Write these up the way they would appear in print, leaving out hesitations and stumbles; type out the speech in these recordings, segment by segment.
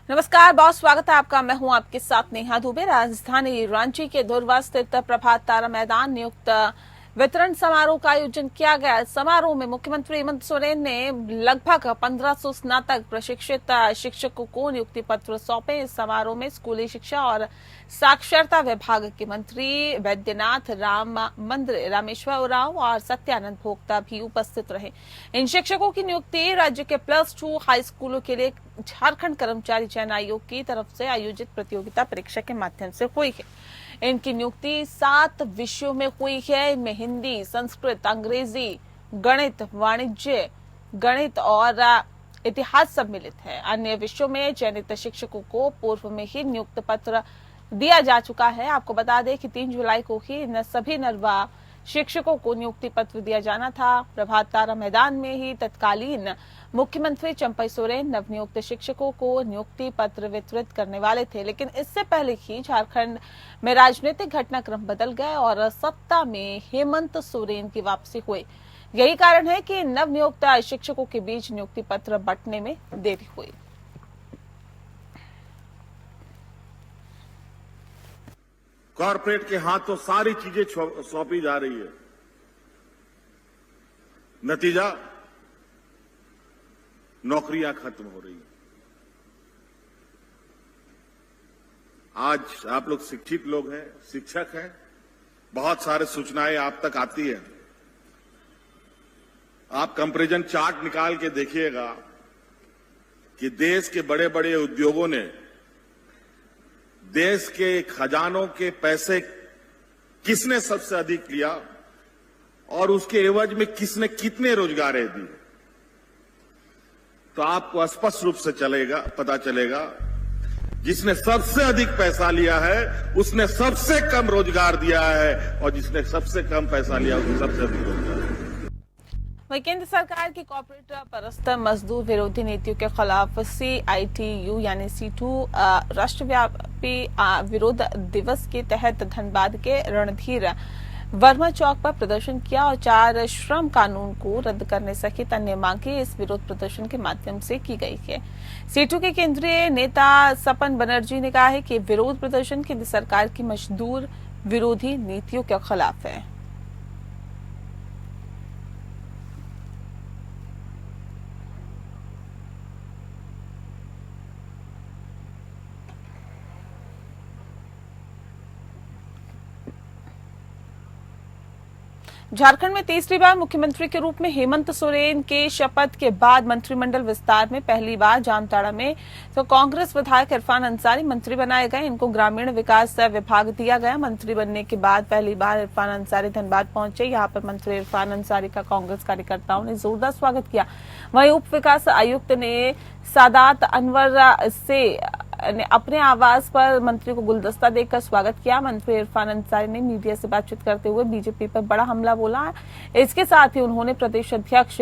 नमस्कार बहुत स्वागत है आपका। मैं हूं आपके साथ नेहा दुबे। राजधानी रांची के धुर्वा स्थित प्रभात तारा मैदान नियुक्त वितरण समारोह का आयोजन किया गया। समारोह में मुख्यमंत्री हेमंत सोरेन ने लगभग 1500 स्नातक प्रशिक्षित शिक्षकों को नियुक्ति पत्र सौंपे। इस समारोह में स्कूली शिक्षा और साक्षरता विभाग के मंत्री वैद्यनाथ राम मंदिर रामेश्वर उरांव और सत्यानंद भोक्ता भी उपस्थित रहे। इन शिक्षकों की नियुक्ति राज्य के +2 हाई स्कूलों के लिए झारखंड कर्मचारी चयन आयोग की तरफ से आयोजित प्रतियोगिता परीक्षा के माध्यम से हुई है। इनकी नियुक्ति 7 विषयों में हुई है। इनमें हिंदी, संस्कृत, अंग्रेजी, गणित, वाणिज्य, गणित और इतिहास सम्मिलित है। अन्य विषयों में चयनित शिक्षकों को पूर्व में ही नियुक्त पत्र दिया जा चुका है। आपको बता दें कि 3 जुलाई को ही इन सभी नरवा शिक्षकों को नियुक्ति पत्र दिया जाना था। प्रभात तारा मैदान में ही तत्कालीन मुख्यमंत्री चंपई सोरेन नवनियुक्त शिक्षकों को नियुक्ति पत्र वितरित करने वाले थे, लेकिन इससे पहले ही झारखंड में राजनीतिक घटनाक्रम बदल गए और सत्ता में हेमंत सोरेन की वापसी हुई। यही कारण है कि नवनियुक्त शिक्षकों के बीच नियुक्ति पत्र बंटने में देरी हुई। कॉर्पोरेट के हाथों सारी चीजें सौंपी जा रही है। नतीजा नौकरियां खत्म हो रही हैं। आज आप लोग शिक्षित लोग हैं, शिक्षक हैं, बहुत सारे सूचनाएं आप तक आती है। आप कंपैरिजन चार्ट निकाल के देखिएगा कि देश के बड़े बड़े उद्योगों ने देश के खजानों के पैसे किसने सबसे अधिक लिया और उसके एवज में किसने कितने रोजगारें दी, तो आपको स्पष्ट रूप से पता चलेगा जिसने सबसे अधिक पैसा लिया है उसने सबसे कम रोजगार दिया है और जिसने सबसे कम पैसा लिया उसने सबसे अधिक रोजगार दिया। वहीं केंद्र सरकार की कॉर्पोरेट परस्त मजदूर विरोधी नीतियों के खिलाफ CITU यानी C2 राष्ट्रव्यापी विरोध दिवस के तहत धनबाद के रणधीर वर्मा चौक पर प्रदर्शन किया और 4 श्रम कानून को रद्द करने सहित अन्य मांगे इस विरोध प्रदर्शन के माध्यम से की गई है। C2 के केंद्रीय नेता सपन बनर्जी ने कहा है कि विरोध प्रदर्शन केंद्र सरकार की मजदूर विरोधी नीतियों के खिलाफ है। झारखंड में तीसरी बार मुख्यमंत्री के रूप में हेमंत सोरेन के शपथ के बाद मंत्रिमंडल विस्तार में पहली बार जामताड़ा में तो कांग्रेस विधायक इरफान अंसारी मंत्री बनाए गए। इनको ग्रामीण विकास विभाग दिया गया। मंत्री बनने के बाद पहली बार इरफान अंसारी धनबाद पहुंचे। यहां पर मंत्री इरफान अंसारी का कांग्रेस कार्यकर्ताओं ने जोरदार स्वागत किया। वहीं उप विकास आयुक्त ने सादात अनवर से अपने आवास पर मंत्री को गुलदस्ता देकर स्वागत किया। मंत्री इरफान अंसारी ने मीडिया से बातचीत करते हुए बीजेपी पर बड़ा हमला बोला। इसके साथ ही उन्होंने प्रदेश अध्यक्ष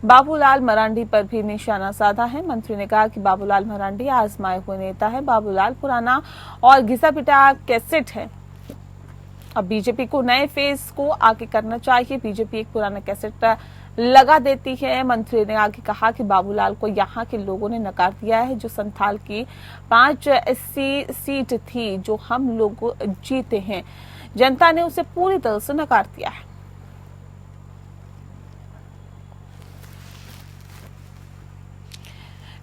बाबूलाल मरांडी पर भी निशाना साधा है। मंत्री ने कहा कि बाबूलाल मरांडी आजमाए हुए नेता है। बाबूलाल पुराना और घिसा पिटा कैसेट है। अब बीजेपी को नए फेज को आगे करना चाहिए। बीजेपी एक पुराना कैसेट लगा देती है। मंत्री ने आगे कहा कि बाबूलाल को यहां के लोगों ने नकार दिया है। जो संथाल की 5 SC सीट थी जो हम लोग जीते हैं, जनता ने उसे पूरी तरह से नकार दिया है।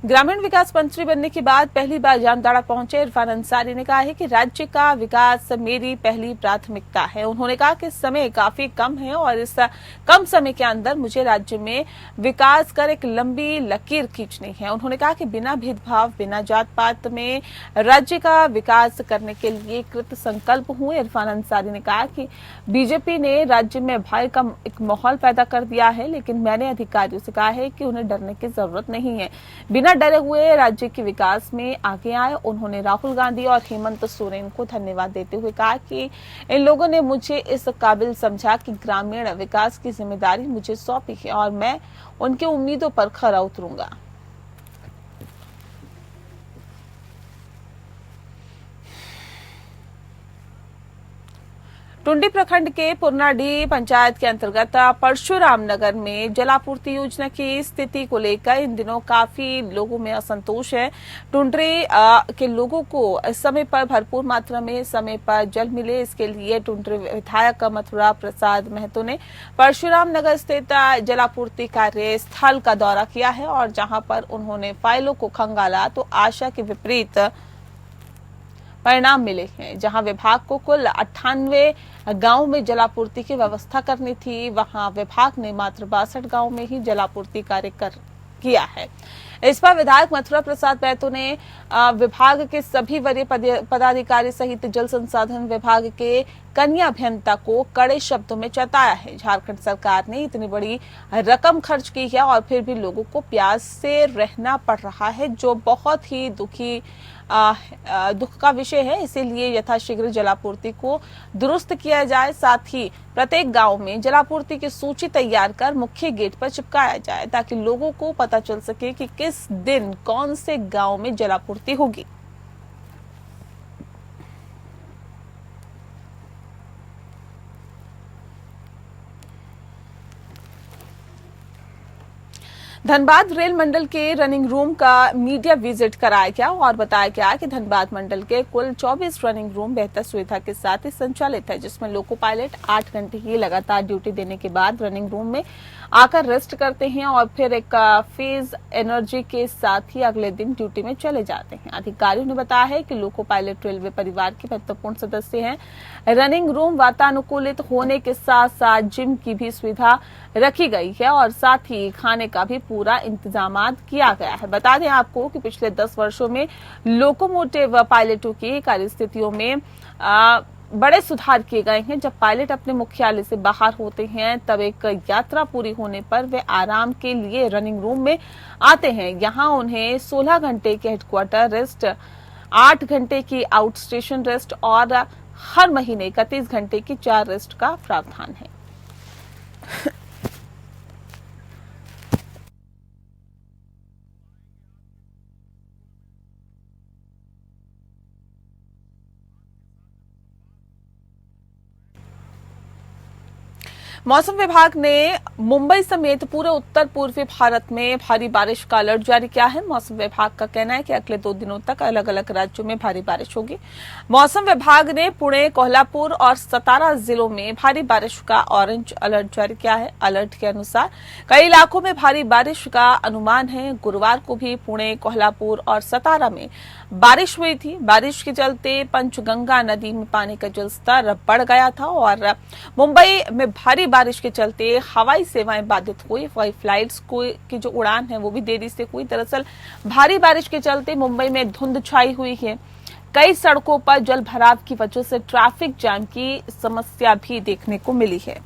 ग्रामीण विकास मंत्री बनने के बाद पहली बार जामताड़ा पहुंचे इरफान अंसारी ने कहा है कि राज्य का विकास मेरी पहली प्राथमिकता है। उन्होंने कहा कि समय काफी कम है और इस कम समय के अंदर मुझे राज्य में विकास कर एक लंबी लकीर खींचनी है। उन्होंने कहा कि बिना भेदभाव, बिना जात पात में राज्य का विकास करने के लिए कृत संकल्प हूं। इरफान अंसारी ने कहा कि बीजेपी ने राज्य में भय का एक माहौल पैदा कर दिया है, लेकिन मैंने अधिकारियों से कहा है कि उन्हें डरने की जरूरत नहीं है, बिना डरे हुए राज्य के विकास में आगे आए। उन्होंने राहुल गांधी और हेमंत सोरेन को धन्यवाद देते हुए कहा कि इन लोगों ने मुझे इस काबिल समझा कि ग्रामीण विकास की जिम्मेदारी मुझे सौंपी है और मैं उनकी उम्मीदों पर खरा उतरूंगा। टुंडी प्रखंड के पुरनाडीह पंचायत के अंतर्गत परशुराम नगर में जलापूर्ति योजना की स्थिति को लेकर इन दिनों काफी लोगों में असंतोष है। टुंडी के लोगों को समय पर भरपूर मात्रा में समय पर जल मिले, इसके लिए टुंडी विधायक मथुरा प्रसाद महतो ने परशुराम नगर स्थित जलापूर्ति कार्य स्थल का दौरा किया है और जहां पर उन्होंने फाइलों को खंगाला तो आशा के विपरीत परिणाम मिले हैं। जहां विभाग को कुल 98 गांव में जलापूर्ति की व्यवस्था करनी थी, वहां विभाग ने मात्र 62 गांव में ही जलापूर्ति कार्य किया है। इस पर विधायक मथुरा प्रसाद महतो ने विभाग के सभी वरीय पदाधिकारी सहित जल संसाधन विभाग के कन्या अभियंता को कड़े शब्दों में चेताया है। झारखंड सरकार ने इतनी बड़ी रकम खर्च की है और फिर भी लोगों को प्यास से रहना पड़ रहा है, जो बहुत ही दुख का विषय है। इसीलिए यथाशीघ्र जलापूर्ति को दुरुस्त किया जाए, साथ ही प्रत्येक गांव में जलापूर्ति की सूची तैयार कर मुख्य गेट पर चिपकाया जाए ताकि लोगों को पता चल सके कि किस दिन कौन से गांव में जलापूर्ति होगी। धनबाद रेल मंडल के रनिंग रूम का मीडिया विजिट कराया गया और बताया गया कि धनबाद मंडल के कुल 24 रनिंग रूम बेहतर सुविधा के साथ ही संचालित है, जिसमें लोको पायलट 8 घंटे की लगातार ड्यूटी देने के बाद रनिंग रूम में आकर रेस्ट करते हैं और फिर एक फेज एनर्जी के साथ ही अगले दिन ड्यूटी में चले जाते हैं। अधिकारियों ने बताया है कि लोको पायलट रेलवे परिवार के महत्वपूर्ण सदस्य हैं। रनिंग रूम वातानुकूलित होने के साथ साथ जिम की भी सुविधा रखी गई है और साथ ही खाने का भी पूरा इंतजाम किया गया है। बता दें आपको कि पिछले 10 वर्षों में लोकोमोटिव पायलटों की कार्यस्थितियों में बड़े सुधार किए गए हैं। जब पायलट अपने मुख्यालय से बाहर होते हैं तब एक यात्रा पूरी होने पर वे आराम के लिए रनिंग रूम में आते हैं। यहाँ उन्हें 16 घंटे के हेडक्वार्टर रेस्ट, 8 घंटे की आउट स्टेशन रेस्ट और हर महीने 31 घंटे की 4 रेस्ट का प्रावधान है। मौसम विभाग ने मुंबई समेत पूरे उत्तर पूर्वी भारत में भारी बारिश का अलर्ट जारी किया है। मौसम विभाग का कहना है कि अगले 2 दिनों तक अलग अलग राज्यों में भारी बारिश होगी। मौसम विभाग ने पुणे, कोल्हापुर और सतारा जिलों में भारी बारिश का ऑरेंज अलर्ट जारी किया है। अलर्ट के अनुसार कई इलाकों में भारी बारिश का अनुमान है। गुरुवार को भी पुणे, कोल्हापुर और सतारा में बारिश हुई थी। बारिश के चलते पंचगंगा नदी में पानी का जलस्तर बढ़ गया था और मुंबई में भारी बारिश के चलते हवाई सेवाएं बाधित हुई। फ्लाइट्स की जो उड़ान है वो भी देरी से हुई। दरअसल भारी बारिश के चलते मुंबई में धुंध छाई हुई है। कई सड़कों पर जल भराव की वजह से ट्रैफिक जाम की समस्या भी देखने को मिली है।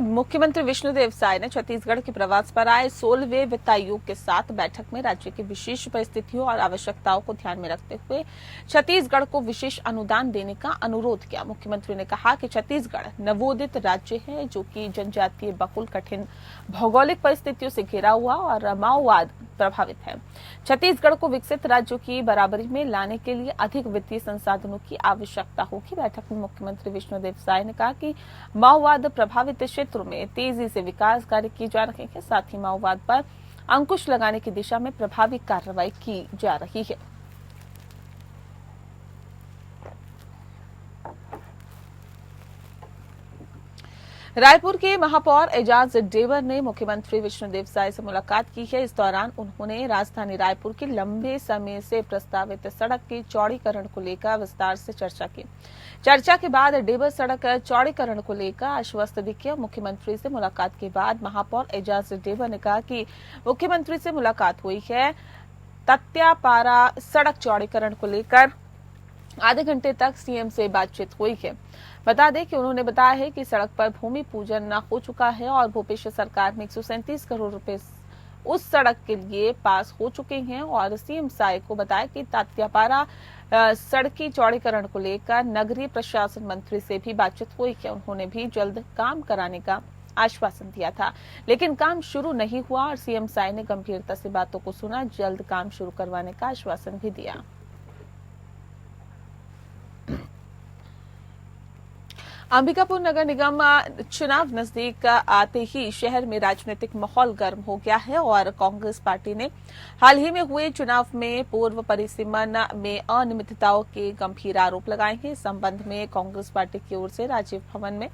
मुख्यमंत्री विष्णुदेव साय ने छत्तीसगढ़ के प्रवास पर आए 16वें वित्त आयोग के साथ बैठक में राज्य की विशेष परिस्थितियों और आवश्यकताओं को ध्यान में रखते हुए छत्तीसगढ़ को विशेष अनुदान देने का अनुरोध किया। मुख्यमंत्री ने कहा कि छत्तीसगढ़ नवोदित राज्य है जो कि जनजातीय बहुल, कठिन भौगोलिक परिस्थितियों से घिरा हुआ और माओवाद प्रभावित है। छत्तीसगढ़ को विकसित राज्यों की बराबरी में लाने के लिए अधिक वित्तीय संसाधनों की आवश्यकता होगी। बैठक में मुख्यमंत्री विष्णुदेव साय ने कहा कि माओवाद प्रभावित क्षेत्रों में तेजी से विकास कार्य किए जा रहे हैं, साथ ही माओवाद पर अंकुश लगाने की दिशा में प्रभावी कार्रवाई की जा रही है। रायपुर के महापौर एजाज डेवर ने मुख्यमंत्री विष्णुदेव साय से मुलाकात की है। इस दौरान उन्होंने राजधानी रायपुर की लंबे समय से प्रस्तावित सड़क के चौड़ीकरण को लेकर विस्तार से चर्चा की। चर्चा के बाद डेवर सड़क चौड़ीकरण को लेकर आश्वस्त दिखे। मुख्यमंत्री से मुलाकात के बाद महापौर एजाज डेवर ने कहा कि मुख्यमंत्री से मुलाकात हुई है। तत्यापारा सड़क चौड़ीकरण को लेकर आधे घंटे तक सीएम से बातचीत हुई है। बता दें कि उन्होंने बताया है कि सड़क पर भूमि पूजन हो चुका है और भूपेश सरकार में 137 करोड़ रुपए उस सड़क के लिए पास हो चुके हैं और सीएम साय को बताया कि तात्यापारा सड़की चौड़ीकरण को लेकर नगरीय प्रशासन मंत्री से भी बातचीत हुई है। उन्होंने भी जल्द काम कराने का आश्वासन दिया था, लेकिन काम शुरू नहीं हुआ और सीएम साय ने गंभीरता से बातों को सुना, जल्द काम शुरू करवाने का आश्वासन भी दिया। अंबिकापुर नगर निगम चुनाव नजदीक आते ही शहर में राजनीतिक माहौल गर्म हो गया है और कांग्रेस पार्टी ने हाल ही में हुए चुनाव में पूर्व परिसीमन में अनियमितताओं के गंभीर आरोप लगाए हैं। इस संबंध में कांग्रेस पार्टी की ओर से राजीव भवन में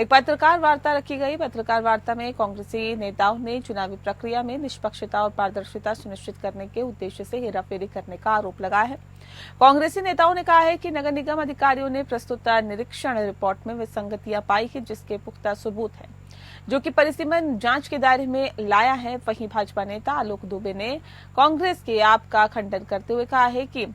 एक पत्रकार वार्ता रखी गई। पत्रकार वार्ता में कांग्रेसी नेताओं ने चुनावी प्रक्रिया में निष्पक्षता और पारदर्शिता सुनिश्चित करने के उद्देश्य से हेराफेरी करने का आरोप लगाया है। कांग्रेसी नेताओं ने कहा है कि नगर निगम अधिकारियों ने प्रस्तुत निरीक्षण रिपोर्ट में विसंगतियां पाई है, जिसके पुख्ता सबूत है, जो कि परिसीमन जांच के दायरे में लाया है। वहीं भाजपा नेता आलोक दुबे ने कांग्रेस के आप का खंडन करते हुए कहा है कि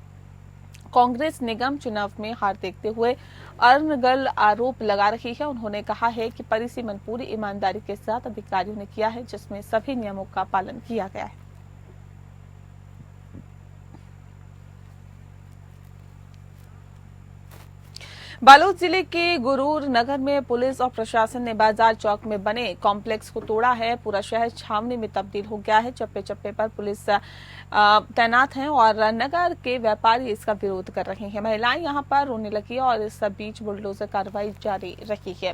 कांग्रेस निगम चुनाव में हार देखते हुए अनर्गल आरोप लगा रही है। उन्होंने कहा है कि परिसीमन पूरी ईमानदारी के साथ अधिकारियों ने किया है, जिसमें सभी नियमों का पालन किया गया है। बालोद जिले के गुरूर नगर में पुलिस और प्रशासन ने बाजार चौक में बने कॉम्प्लेक्स को तोड़ा है। पूरा शहर छावनी में तब्दील हो गया है। चप्पे चप्पे पर पुलिस तैनात है और नगर के व्यापारी इसका विरोध कर रहे हैं। महिलाएं यहां पर रोने लगी और इस बीच बुलडोजर कार्रवाई जारी रही है।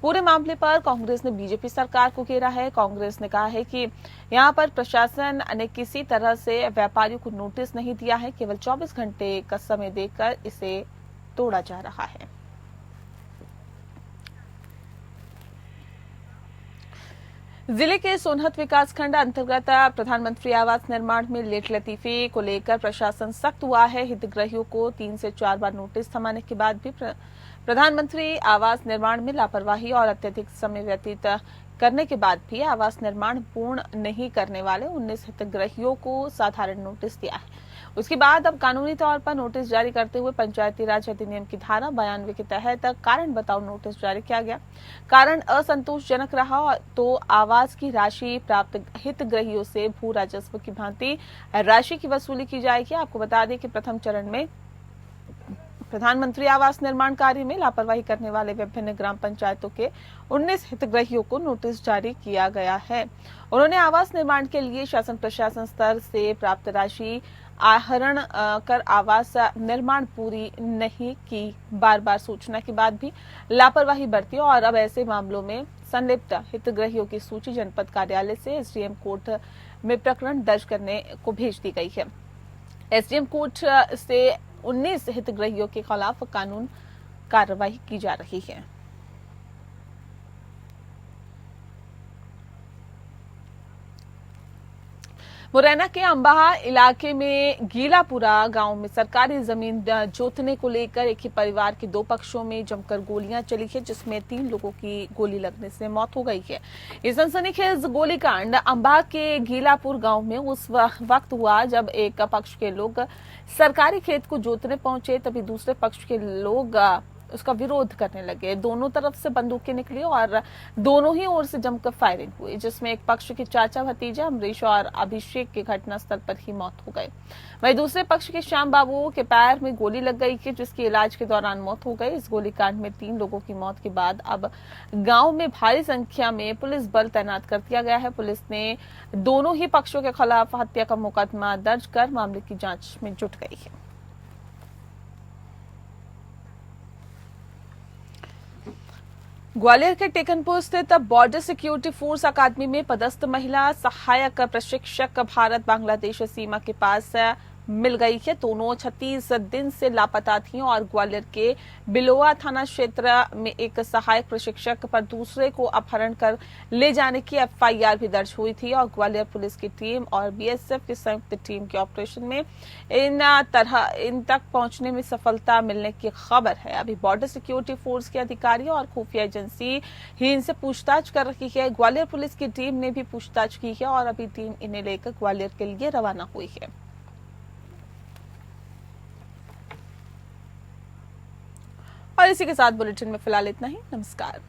पूरे मामले पर कांग्रेस ने बीजेपी सरकार को घेरा है। कांग्रेस ने कहा है कि यहां पर प्रशासन ने किसी तरह से व्यापारियों को नोटिस नहीं दिया है, केवल 24 घंटे का समय देकर इसे तोड़ा जा रहा है। जिले के सोनहत विकासखंड अंतर्गत प्रधानमंत्री आवास निर्माण में लेट लतीफी को लेकर प्रशासन सख्त हुआ है। हितग्राहियों को 3 से 4 बार नोटिस थमाने के बाद भी प्रधानमंत्री आवास निर्माण में लापरवाही और अत्यधिक समय व्यतीत करने के बाद भी आवास निर्माण पूर्ण नहीं करने वाले 19 हितग्राहियों को साधारण नोटिस दिया है। उसके बाद अब कानूनी तौर पर नोटिस जारी करते हुए पंचायती राज अधिनियम की धारा 92 के तहत कारण बताओ नोटिस जारी किया गया। कारण असंतोषजनक रहा तो आवास की राशि प्राप्त हितग्राहियों से भू राजस्व की भांति राशि की वसूली की जाएगी। आपको बता दें कि प्रथम चरण में प्रधानमंत्री आवास निर्माण कार्य में लापरवाही करने वाले विभिन्न ग्राम पंचायतों के 19 हितग्राहियों को नोटिस जारी किया गया है। उन्होंने आवास निर्माण के लिए शासन प्रशासन स्तर से प्राप्त राशि आहरण कर आवास निर्माण पूरी नहीं की। बार बार सूचना के बाद भी लापरवाही बरती और अब ऐसे मामलों में संलिप्त हितग्राहियों की सूची जनपद कार्यालय से एसडीएम कोर्ट में प्रकरण दर्ज करने को भेज दी गई है। एसडीएम कोर्ट से 19 हितग्राहियों के खिलाफ कानून कार्रवाई की जा रही है। मुरैना के अंबाहा इलाके में गीलापुरा गांव में सरकारी जमीन जोतने को लेकर एक ही परिवार के 2 पक्षों में जमकर गोलियां चली है, जिसमें 3 लोगों की गोली लगने से मौत हो गई है। ये सनसनीखेज गोलीकांड अंबाहा के गीलापुर गांव में उस वक्त हुआ जब एक पक्ष के लोग सरकारी खेत को जोतने पहुंचे, तभी दूसरे पक्ष के लोग उसका विरोध करने लगे। दोनों तरफ से बंदूकें निकली और दोनों ही ओर से जमकर फायरिंग हुई, जिसमें एक पक्ष के चाचा भतीजा अमरीश और अभिषेक की घटनास्थल पर ही मौत हो गई। वहीं दूसरे पक्ष के श्याम बाबू के पैर में गोली लग गई है, जिसकी इलाज के दौरान मौत हो गई। इस गोलीकांड में 3 लोगों की मौत के बाद अब गांव में भारी संख्या में पुलिस बल तैनात कर दिया गया है। पुलिस ने दोनों ही पक्षों के खिलाफ हत्या का मुकदमा दर्ज कर मामले की जांच में जुट गई है। ग्वालियर के टेकनपुर स्थित बॉर्डर सिक्योरिटी फोर्स अकादमी में पदस्थ महिला सहायक प्रशिक्षक भारत बांग्लादेश सीमा के पास मिल गई है। दोनों 36 दिन से लापता थी और ग्वालियर के बिलोआ थाना क्षेत्र में एक सहायक प्रशिक्षक पर दूसरे को अपहरण कर ले जाने की एफआईआर भी दर्ज हुई थी और ग्वालियर पुलिस की टीम और बीएसएफ की संयुक्त टीम के ऑपरेशन में इन तक पहुंचने में सफलता मिलने की खबर है। अभी बॉर्डर सिक्योरिटी फोर्स के अधिकारी और खुफिया एजेंसी ही इनसे पूछताछ कर रही है। ग्वालियर पुलिस की टीम ने भी पूछताछ की है और अभी टीम इन्हें लेकर ग्वालियर के लिए रवाना हुई है। और इसी के साथ बुलेटिन में फिलहाल इतना ही। नमस्कार।